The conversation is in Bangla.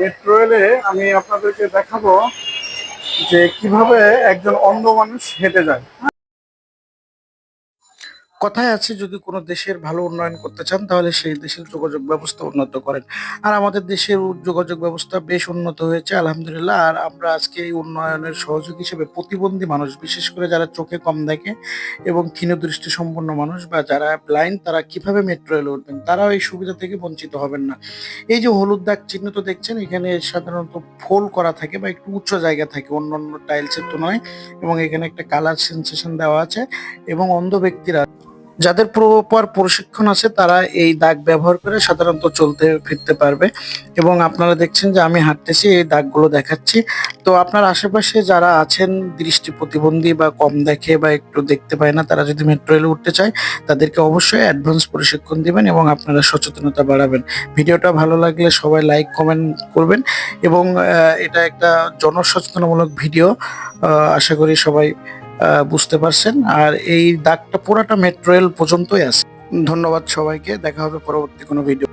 মেট্রো রেলে আমি আপনাদেরকে দেখাবো যে কিভাবে একজন অন্ধ মানুষ হেঁটে যায়। কথায় আছে, যদি কোনো দেশের ভালো উন্নয়ন করতে চান তাহলে সেই দেশের যোগাযোগ ব্যবস্থা উন্নত করেন। আর আমাদের দেশের যোগাযোগ ব্যবস্থা বেশ উন্নত হয়েছে আলহামদুলিল্লাহ। আর আমরা আজকে এই উন্নয়নের সহযোগী হিসেবে প্রতিবন্ধী মানুষ, বিশেষ করে যারা চোখে কম দেখে এবং ক্ষীণ দৃষ্টি সম্পন্ন মানুষ বা যারা ব্লাইন্ড, তারা কিভাবে মেট্রো রেলে উঠবেন, তারাও এই সুবিধা থেকে বঞ্চিত হবেন না। এই যে হলুদ দাগ চিহ্ন তো দেখছেন, এখানে সাধারণত ফোল করা থাকে বা একটু উচ্চ জায়গা থাকে অন্যান্য টাইলসের তুলনায়, এবং এখানে একটা কালার সেন্সেশন দেওয়া আছে। এবং অন্ধ ব্যক্তিরা, যাদের প্রপার প্রশিক্ষণ আছে, তারা এই দাগ ব্যবহার করে সাধারণত চলতে ফিরতে পারবে। এবং আপনারা দেখছেন যে আমি হাঁটতেছি, এই দাগগুলো দেখাচ্ছি। তো আপনার আশেপাশে যারা আছেন দৃষ্টি প্রতিবন্ধী বা কম দেখে বা একটু দেখতে পায় না, তারা যদি মেট্রো রেলে উঠতে চায়, তাদেরকে অবশ্যই অ্যাডভান্স প্রশিক্ষণ দিবেন এবং আপনারা সচেতনতা বাড়াবেন। ভিডিওটা ভালো লাগলে সবাই লাইক কমেন্ট করবেন। এবং এটা একটা জনসচেতনামূলক ভিডিও। আশা করি সবাই বুঝতে পারছেন। আর এই দাগটা পুরাটা মেট্রো রেল পর্যন্তই আছে। ধন্যবাদ সবাইকে, দেখা হবে পরবর্তী কোনো ভিডিও।